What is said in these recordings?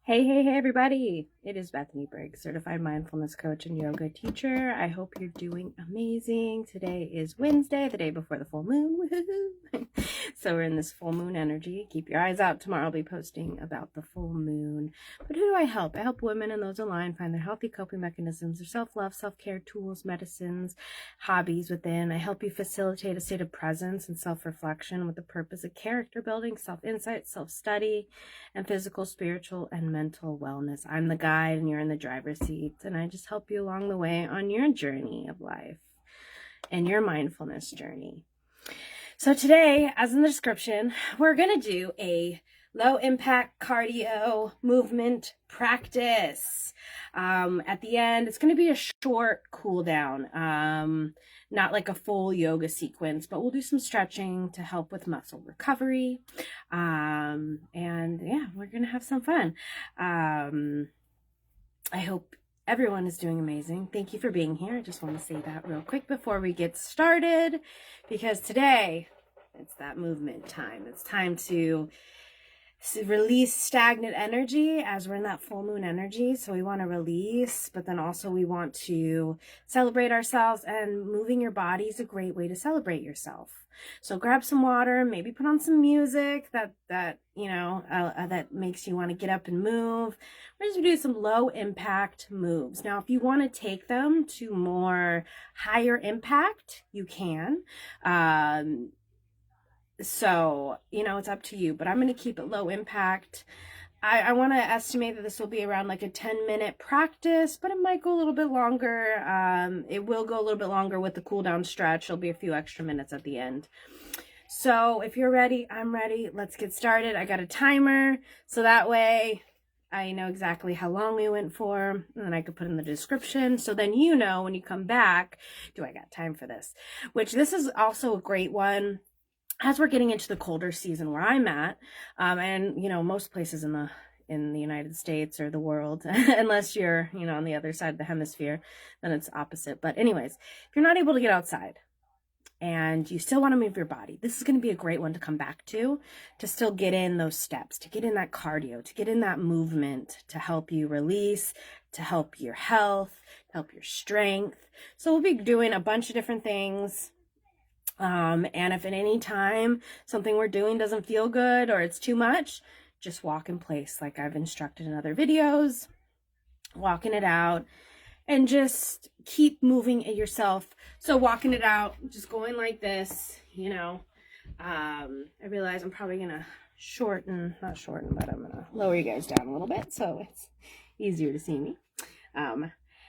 Hey, everybody. It is Bethany Briggs, certified mindfulness coach and yoga teacher. I hope you're doing amazing. Today is Wednesday, the day before the full moon. Woohoo! So we're in this full moon energy. Keep your eyes out. Tomorrow I'll be posting about the full moon. But who do I help? I help women and those aligned find their healthy coping mechanisms, their self-love, self-care tools, medicines, hobbies within. I help you facilitate a state of presence and self-reflection with the purpose of character building, self-insight, self-study, and physical, spiritual, and mental wellness. I'm the guide and you're in the driver's seat, and I just help you along the way on your journey of life and your mindfulness journey. So today, as in the description, we're going to do a low impact cardio movement practice. At the end, it's going to be a short cool down, not like a full yoga sequence, but we'll do some stretching to help with muscle recovery. And yeah, we're going to have some fun. I hope everyone is doing amazing. Thank you for being here. I just want to say that real quick before we get started, because today it's that movement time. It's time to release stagnant energy as we're in that full moon energy. So we want to release, but then also we want to celebrate ourselves, and moving your body is a great way to celebrate yourself. So grab some water, maybe put on some music that makes you want to get up and move. We're just going to do some low impact moves. Now, if you want to take them to more higher impact, you can. So, it's up to you, but I'm going to keep it low impact. I want to estimate that this will be around like a 10-minute practice, but it might go a little bit longer. It will go a little bit longer with the cool down stretch. There'll be a few extra minutes at the end. So if you're ready, I'm ready. Let's get started. I got a timer, so that way I know exactly how long we went for, and then I could put in the description. So then when you come back, do I got time for this? Which this is also a great one as we're getting into the colder season where I'm at, and most places in the United States or the world, unless you're on the other side of the hemisphere, then it's opposite. But anyways, if you're not able to get outside and you still want to move your body, this is going to be a great one to come back to still get in those steps, to get in that cardio, to get in that movement, to help you release, to help your health, to help your strength. So we'll be doing a bunch of different things. And if at any time something we're doing doesn't feel good or it's too much, just walk in place like I've instructed in other videos, walking it out, and just keep moving it yourself. So walking it out, just going like this, I realize I'm probably going to not shorten, but I'm going to lower you guys down a little bit so it's easier to see me.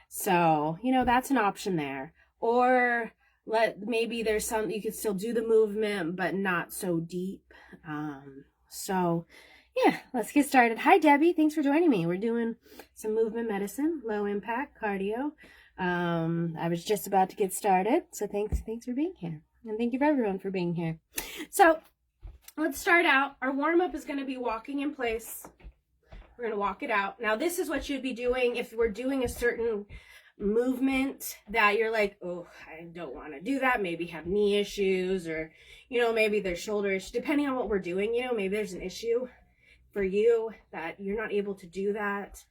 So, that's an option there. Or maybe there's some, you could still do the movement, but not so deep. So yeah, let's get started. Hi, Debbie. Thanks for joining me. We're doing some movement medicine, low impact cardio. I was just about to get started. So thanks for being here. And thank you for everyone for being here. So let's start out. Our warm up is going to be walking in place. We're going to walk it out. Now, this is what you'd be doing if we're doing a certain movement that you're like, oh, I don't want to do that. Maybe have knee issues, or maybe there's shoulder issues, depending on what we're doing. Maybe there's an issue for you that you're not able to do that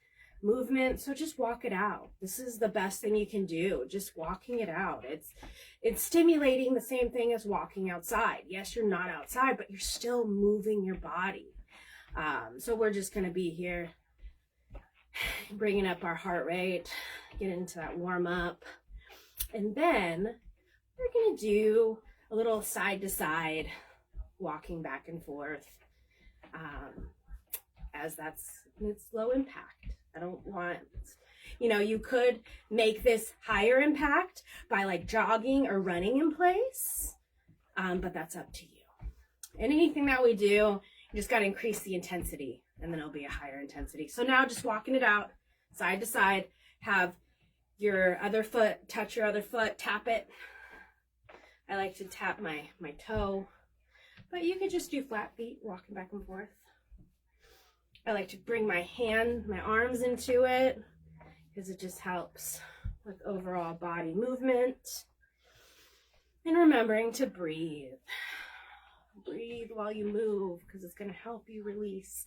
movement. So just walk it out. This is the best thing you can do, just walking it out. It's stimulating, the same thing as walking outside. Yes, you're not outside, but you're still moving your body. So we're just going to be here bringing up our heart rate, get into that warm up, and then we're going to do a little side to side walking back and forth, as it's low impact. I don't want, you could make this higher impact by like jogging or running in place, but that's up to you. And anything that we do, you just got to increase the intensity, and then it'll be a higher intensity. So now just walking it out side to side, have your other foot touch your other foot, tap it. I like to tap my toe, but you could just do flat feet, walking back and forth. I like to bring my arms into it because it just helps with overall body movement. And remembering to breathe. Breathe while you move, because it's going to help you release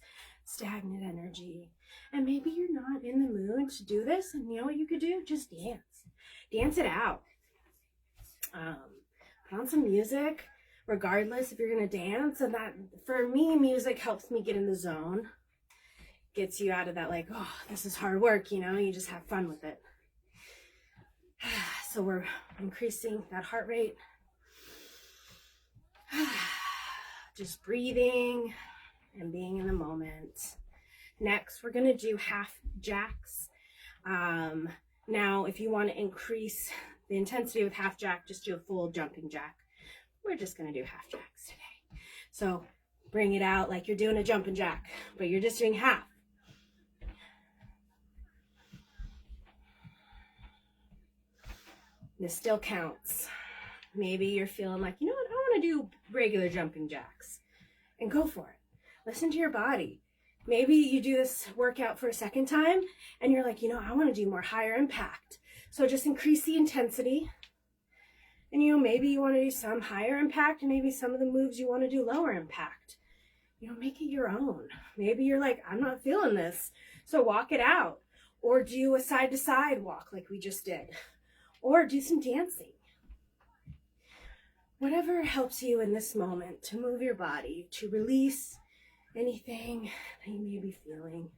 stagnant energy. And maybe you're not in the mood to do this, and you know what you could do? Just dance. Dance it out. Put on some music, regardless if you're going to dance. And that, for me, music helps me get in the zone. Gets you out of that, like, oh, this is hard work, you know, you just have fun with it. So we're increasing that heart rate. Just breathing and being in the moment. Next, we're going to do half jacks. Now, if you want to increase the intensity with half jack, just do a full jumping jack. We're just going to do half jacks today. So bring it out like you're doing a jumping jack, but you're just doing half. This still counts. Maybe you're feeling like, you know what, I want to do regular jumping jacks. And go for it. Listen to your body. Maybe you do this workout for a second time and you're like, you know, I want to do more higher impact. So just increase the intensity. And, you know, maybe you want to do some higher impact and maybe some of the moves you want to do lower impact. You know, make it your own. Maybe you're like, I'm not feeling this. So walk it out. Or do a side to side walk like we just did. Or do some dancing. Whatever helps you in this moment to move your body, to release anything that you may be feeling.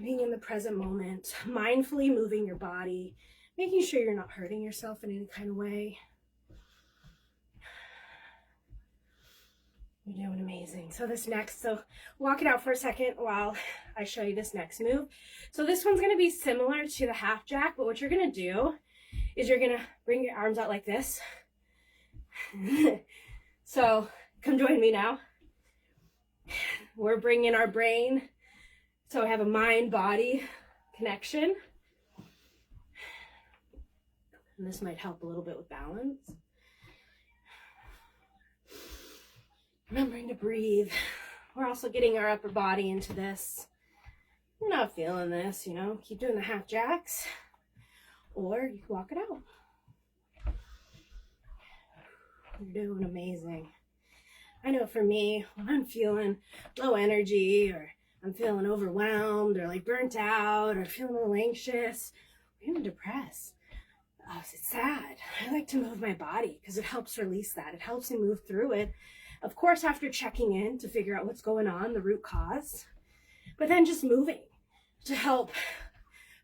Being in the present moment, mindfully moving your body, making sure you're not hurting yourself in any kind of way. You're doing amazing. So walk it out for a second while I show you this next move. So this one's going to be similar to the half jack, but what you're going to do is you're going to bring your arms out like this. So come join me now. We're bringing our brain. So I have a mind-body connection. And this might help a little bit with balance. Remembering to breathe. We're also getting our upper body into this. You're not feeling this, you know, keep doing the half jacks. Or you can walk it out. You're doing amazing. I know for me, when I'm feeling low energy or I'm feeling overwhelmed or like burnt out or feeling a little anxious or even depressed, it's sad. I like to move my body because it helps release that. It helps me move through it. Of course, after checking in to figure out what's going on, the root cause, but then just moving to help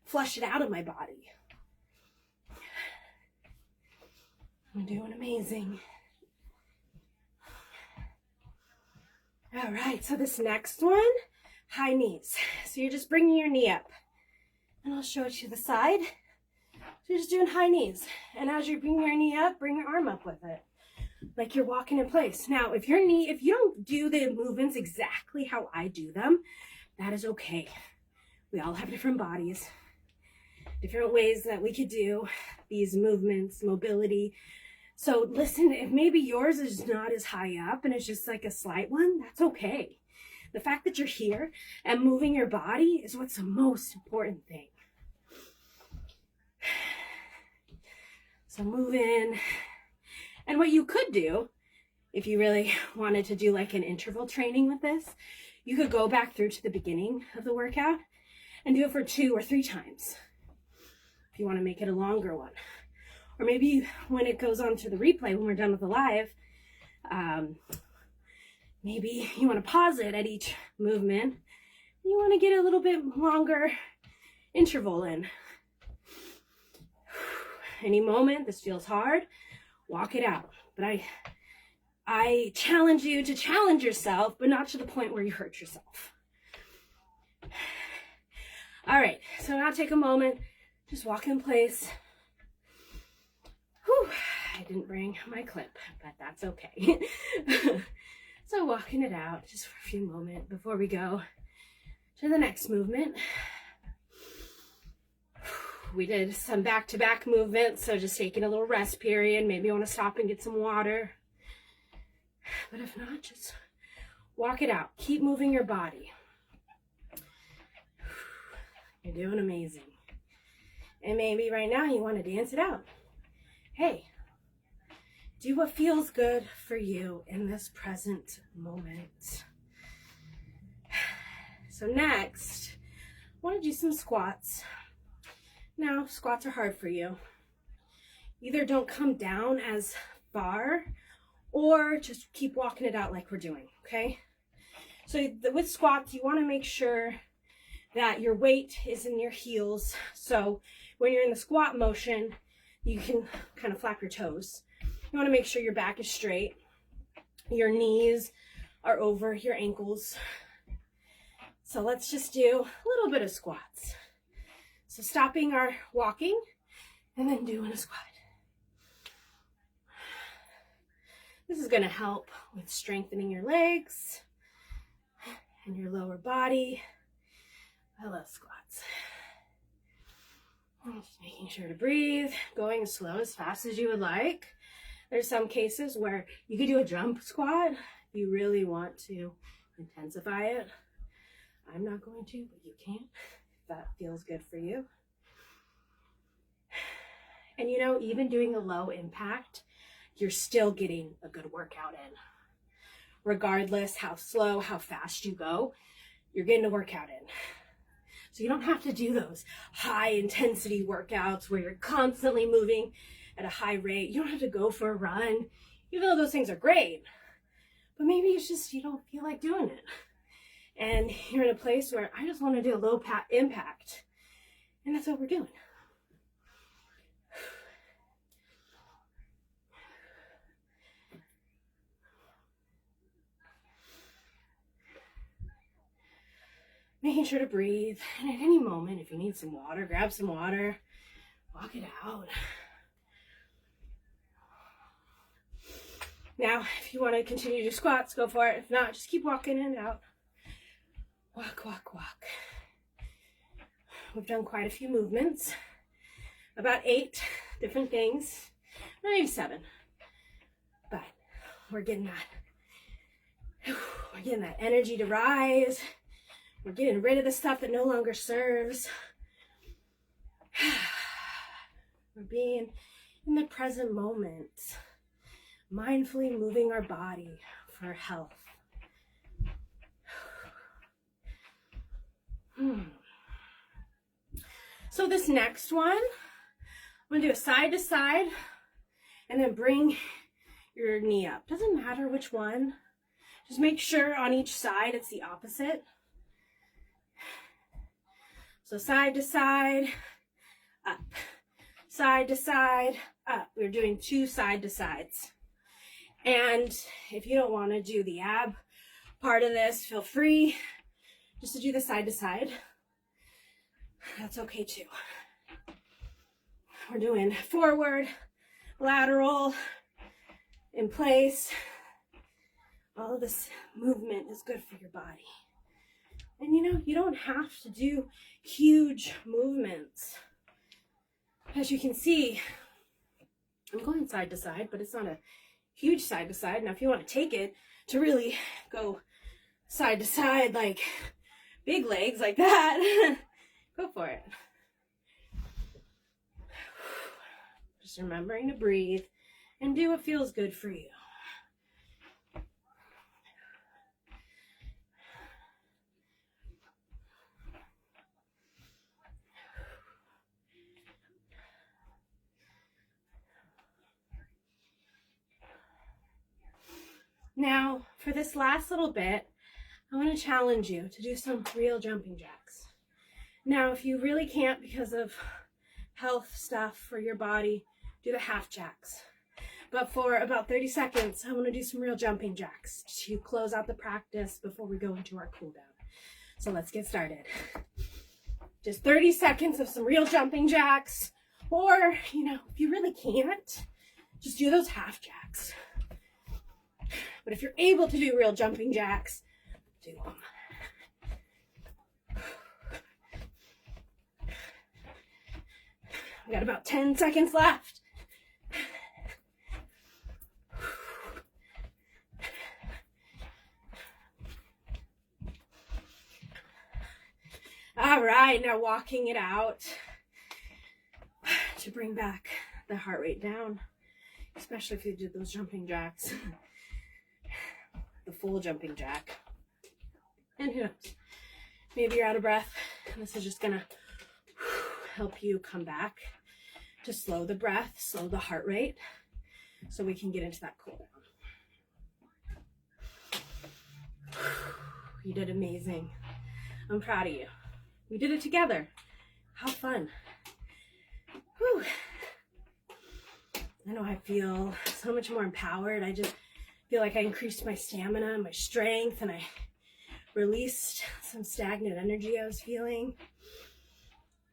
flush it out of my body. I'm doing amazing. All right, so this next one, high knees. So you're just bringing your knee up. And I'll show it to the side. So you're just doing high knees. And as you're bringing your knee up, bring your arm up with it. Like you're walking in place. Now, if you don't do the movements exactly how I do them, that is okay. We all have different bodies, different ways that we could do these movements, mobility. So listen, if maybe yours is not as high up and it's just like a slight one, that's okay. The fact that you're here and moving your body is what's the most important thing. So move in. And what you could do, if you really wanted to do like an interval training with this, you could go back through to the beginning of the workout and do it for 2 or 3 times. If you want to make it a longer one. Or maybe when it goes on to the replay, when we're done with the live, maybe you want to pause it at each movement. You want to get a little bit longer interval in. Any moment this feels hard, walk it out. But I challenge you to challenge yourself, but not to the point where you hurt yourself. All right, so now take a moment, just walk in place. Whew, I didn't bring my clip, but that's okay. So walking it out just for a few moments before we go to the next movement. We did some back-to-back movements, so just taking a little rest period. Maybe you want to stop and get some water. But if not, just walk it out. Keep moving your body. You're doing amazing. And maybe right now you want to dance it out. Hey, do what feels good for you in this present moment. So next, I want to do some squats. Now, squats are hard for you. Either don't come down as far or just keep walking it out like we're doing, okay? So with squats, you want to make sure that your weight is in your heels. So when you're in the squat motion, you can kind of flap your toes. You want to make sure your back is straight. Your knees are over your ankles. So let's just do a little bit of squats. So stopping our walking and then doing a squat. This is going to help with strengthening your legs and your lower body. I love squats. Just making sure to breathe, going as slow, as fast as you would like. There's some cases where you could do a jump squat if you really want to intensify it. I'm not going to, but you can if that feels good for you. And you know, even doing a low impact, you're still getting a good workout in. Regardless how slow, how fast you go, you're getting a workout in. So you don't have to do those high intensity workouts where you're constantly moving at a high rate. You don't have to go for a run, even though those things are great. But maybe it's just you don't feel like doing it. And you're in a place where I just want to do a low impact. And that's what we're doing. Making sure to breathe. And at any moment, if you need some water, grab some water, walk it out. Now, if you want to continue to do squats, go for it. If not, just keep walking in and out. Walk, walk, walk. We've done quite a few movements. About 8 different things. Maybe 7. But we're getting that energy to rise. We're getting rid of the stuff that no longer serves. We're being in the present moment, mindfully moving our body for health. So this next one, I'm going to do a side to side and then bring your knee up. Doesn't matter which one. Just make sure on each side it's the opposite. So side to side, up. Side to side, up. We're doing 2 side to sides. And if you don't want to do the ab part of this, feel free just to do the side to side. That's okay too. We're doing forward, lateral, in place. All of this movement is good for your body. And you know, you don't have to do huge movements. As you can see, I'm going side to side, but it's not a huge side to side. Now, if you want to take it to really go side to side, like big legs like that, go for it. Just remembering to breathe and do what feels good for you. Now, for this last little bit, I want to challenge you to do some real jumping jacks. Now, if you really can't because of health stuff for your body, do the half jacks. But for about 30 seconds, I want to do some real jumping jacks to close out the practice before we go into our cool down. So let's get started. Just 30 seconds of some real jumping jacks. Or, you know, if you really can't, just do those half jacks. But if you're able to do real jumping jacks, do them. We got about 10 seconds left. All right, now walking it out to bring back the heart rate down, especially if you did those jumping jacks. The full jumping jack. And who knows? Maybe you're out of breath. This is just gonna help you come back to slow the breath, slow the heart rate, so we can get into that cool down. You did amazing. I'm proud of you. We did it together. How fun. Whew. I know I feel so much more empowered. I just feel like I increased my stamina, my strength, and I released some stagnant energy I was feeling.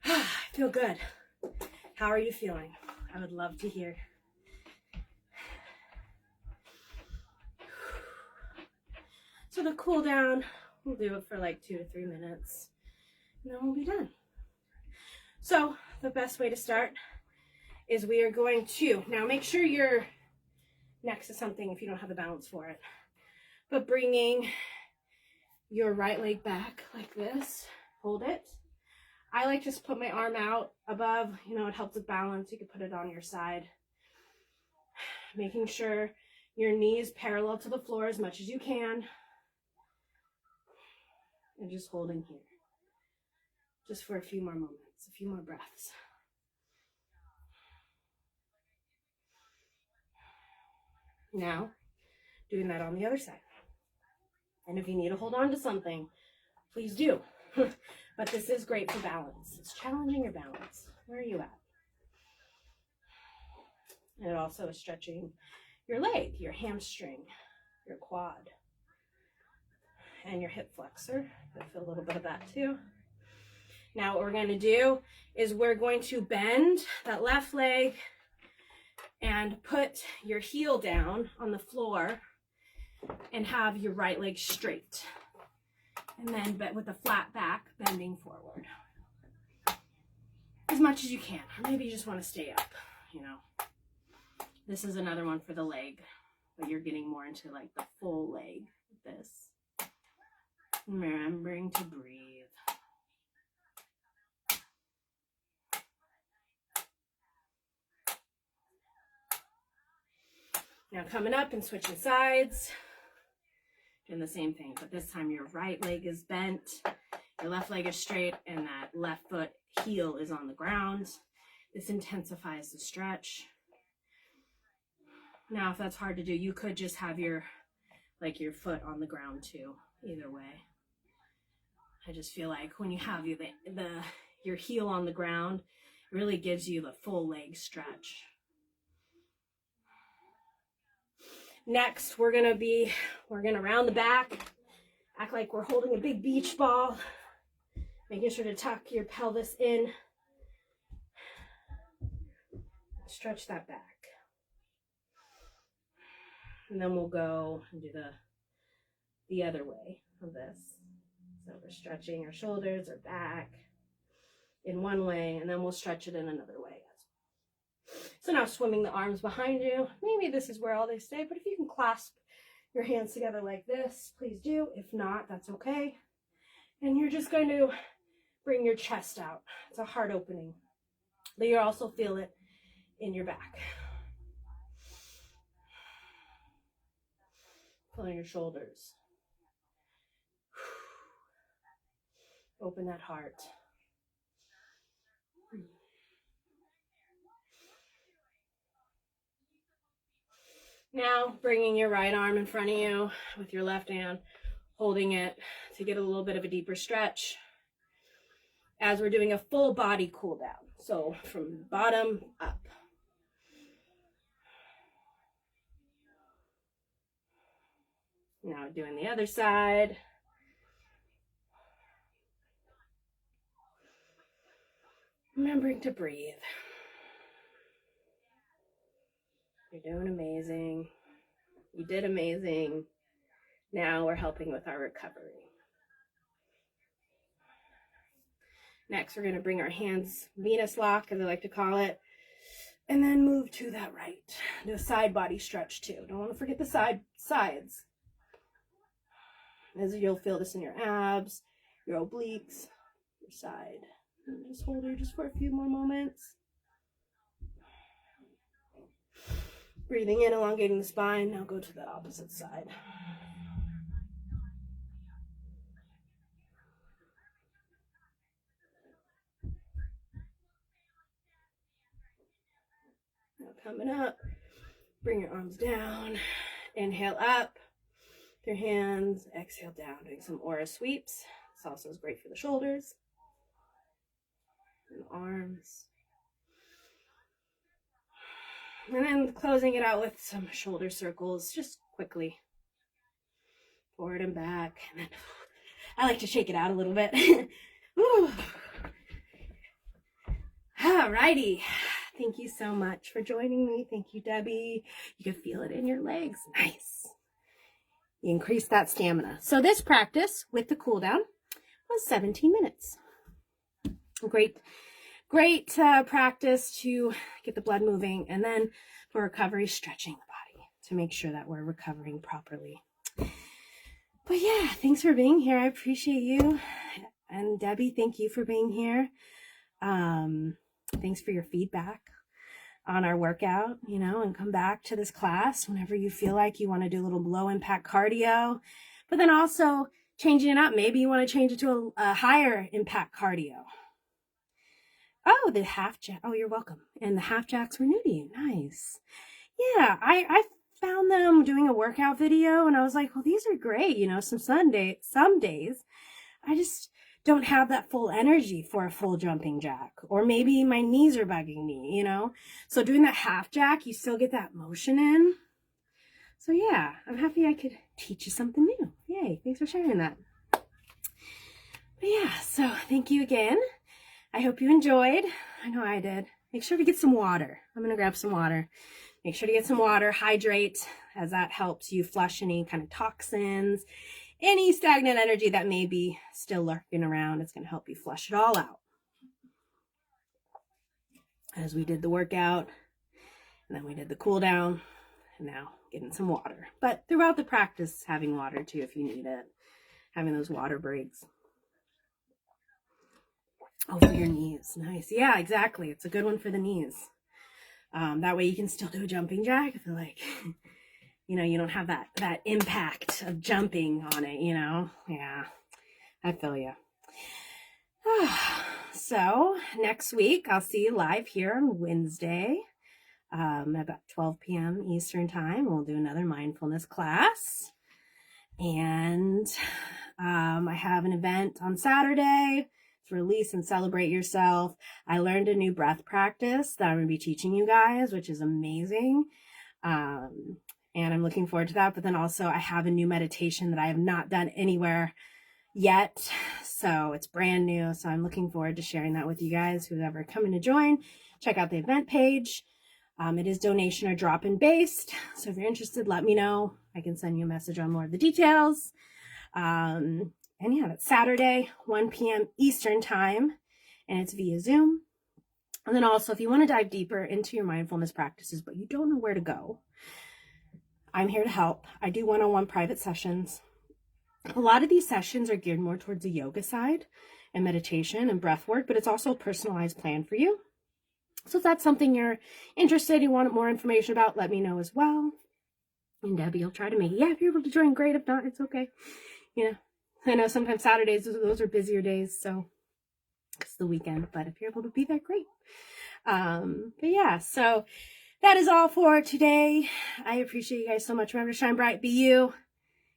I feel good. How are you feeling? I would love to hear. So the cool down, we'll do it for like 2 to 3 minutes, and then we'll be done. So the best way to start is we are going to, now make sure you're next to something if you don't have the balance for it, but bringing your right leg back like this, hold it. I like to just put my arm out above, it helps with balance. You can put it on your side. Making sure your knees parallel to the floor as much as you can. And just holding here. Just for a few more moments, a few more breaths. Now, doing that on the other side. And if you need to hold on to something, please do. But this is great for balance. It's challenging your balance. Where are you at? And it also is stretching your leg, your hamstring, your quad, and your hip flexor. I feel a little bit of that too. Now what we're going to do is we're going to bend that left leg and put your heel down on the floor and have your right leg straight. And then, but with a flat back, bending forward. As much as you can. Or maybe you just want to stay up, This is another one for the leg, but you're getting more into like the full leg with this. Remembering to breathe. Now coming up and switching sides. Doing the same thing, but this time your right leg is bent, your left leg is straight, and that left foot heel is on the ground. This intensifies the stretch. Now, if that's hard to do, you could just have your foot on the ground too, either way. I just feel like when you have your heel on the ground, it really gives you the full leg stretch. Next, we're gonna round the back, act like we're holding a big beach ball, making sure to tuck your pelvis in, stretch that back. And then we'll go and do the other way of this. So we're stretching our shoulders, our back in one way, and then we'll stretch it in another way. So now swimming the arms behind you. Maybe this is where all they stay, but if you can clasp your hands together like this, please do. If not, that's okay. And you're just going to bring your chest out. It's a heart opening, but you also feel it in your back. Pulling your shoulders. Open that heart. Now, bringing your right arm in front of you with your left hand, holding it to get a little bit of a deeper stretch as we're doing a full body cool down. So from bottom up. Now doing the other side. Remembering to breathe. You're doing amazing. You did amazing. Now we're helping with our recovery. Next, we're going to bring our hands Venus lock, as I like to call it, and then move to that right. Do a side body stretch too. Don't want to forget the sides. As you'll feel this in your abs, your obliques, your side. And just hold her just for a few more moments. Breathing in, elongating the spine. Now go to the opposite side. coming up. Bring your arms down. Inhale up. Your hands. Exhale down. Doing some aura sweeps. This also is great for the shoulders and arms. And then closing it out with some shoulder circles, just quickly. Forward and back. And then I like to shake it out a little bit. Alrighty. Thank you so much for joining me. Thank you, Debbie. You can feel it in your legs. Nice. You increase that stamina. So this practice with the cool down was 17 minutes. Great practice to get the blood moving, and then for recovery, stretching the body to make sure that we're recovering properly. But yeah, thanks for being here. I appreciate you. And Debbie, thank you for being here. Thanks for your feedback on our workout, and come back to this class whenever you feel like you want to do a little low impact cardio, but then also changing it up. Maybe you want to change it to a higher impact cardio. Oh, the half jack. Oh, you're welcome. And the half jacks were new to you. Nice. Yeah, I found them doing a workout video and I was like, well, these are great. Some days I just don't have that full energy for a full jumping jack, or maybe my knees are bugging me, So doing that half jack, you still get that motion in. So yeah, I'm happy I could teach you something new. Yay, thanks for sharing that. But yeah, so thank you again. I hope you enjoyed. I know I did. Make sure to get some water. I'm going to grab some water. Make sure to get some water, hydrate, as that helps you flush any kind of toxins, any stagnant energy that may be still lurking around. It's going to help you flush it all out. As we did the workout, and then we did the cool down, and now getting some water. But throughout the practice, having water too if you need it. Having those water breaks. Oh, for your knees. Nice. Yeah, exactly. It's a good one for the knees. That way you can still do a jumping jack. I feel like, you don't have that impact of jumping on it, Yeah, I feel you. So next week, I'll see you live here on Wednesday, about 12 p.m. Eastern time. We'll do another mindfulness class. And I have an event on Saturday. Release and celebrate yourself. I learned a new breath practice that I'm going to be teaching you guys, which is amazing. And I'm looking forward to that. But then also I have a new meditation that I have not done anywhere yet. So it's brand new. So I'm looking forward to sharing that with you guys. Who's ever coming to join, check out the event page. It is donation or drop-in based. So if you're interested, let me know. I can send you a message on more of the details. And yeah, that's Saturday, 1 p.m. Eastern time, and it's via Zoom. And then also, if you want to dive deeper into your mindfulness practices, but you don't know where to go, I'm here to help. I do one-on-one private sessions. A lot of these sessions are geared more towards the yoga side and meditation and breath work, but it's also a personalized plan for you. So if that's something you're interested, you want more information about, let me know as well. And Debbie will try to make it. Yeah, if you're able to join, great. If not, it's okay. I know sometimes Saturdays, those are busier days, so it's the weekend, but if you're able to be there, great. But yeah, so that is all for today. I appreciate you guys so much. Remember to shine bright, be you.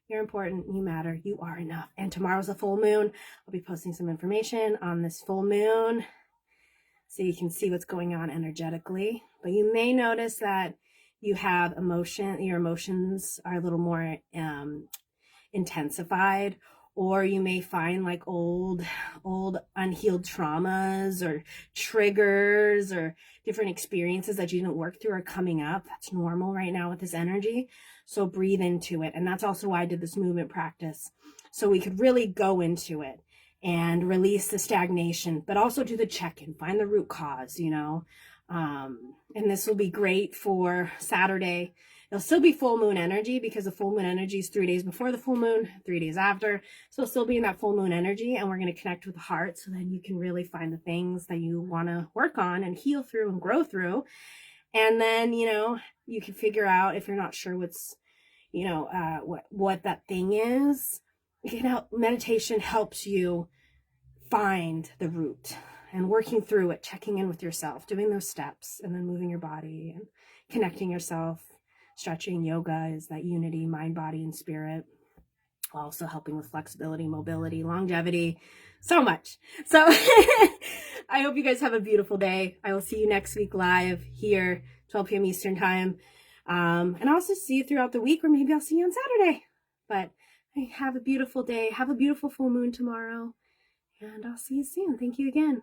You're important, you matter, you are enough. And tomorrow's a full moon. I'll be posting some information on this full moon so you can see what's going on energetically. But you may notice that you have your emotions are a little more intensified, or you may find like old unhealed traumas or triggers or different experiences that you didn't work through are coming up. That's normal right now with this energy. So breathe into it. And that's also why I did this movement practice. So we could really go into it and release the stagnation, but also do the check-in, find the root cause, and this will be great for Saturday. It'll still be full moon energy because the full moon energy is 3 days before the full moon, 3 days after. So it'll still be in that full moon energy, and we're going to connect with the heart so then you can really find the things that you want to work on and heal through and grow through. And then, you can figure out if you're not sure what's, what that thing is. Meditation helps you find the root and working through it, checking in with yourself, doing those steps, and then moving your body and connecting yourself. Stretching, yoga is that unity, mind, body, and spirit. Also helping with flexibility, mobility, longevity, so much. So I hope you guys have a beautiful day. I will see you next week live here, 12 p.m. Eastern time. And I'll also see you throughout the week, or maybe I'll see you on Saturday. But have a beautiful day. Have a beautiful full moon tomorrow. And I'll see you soon. Thank you again.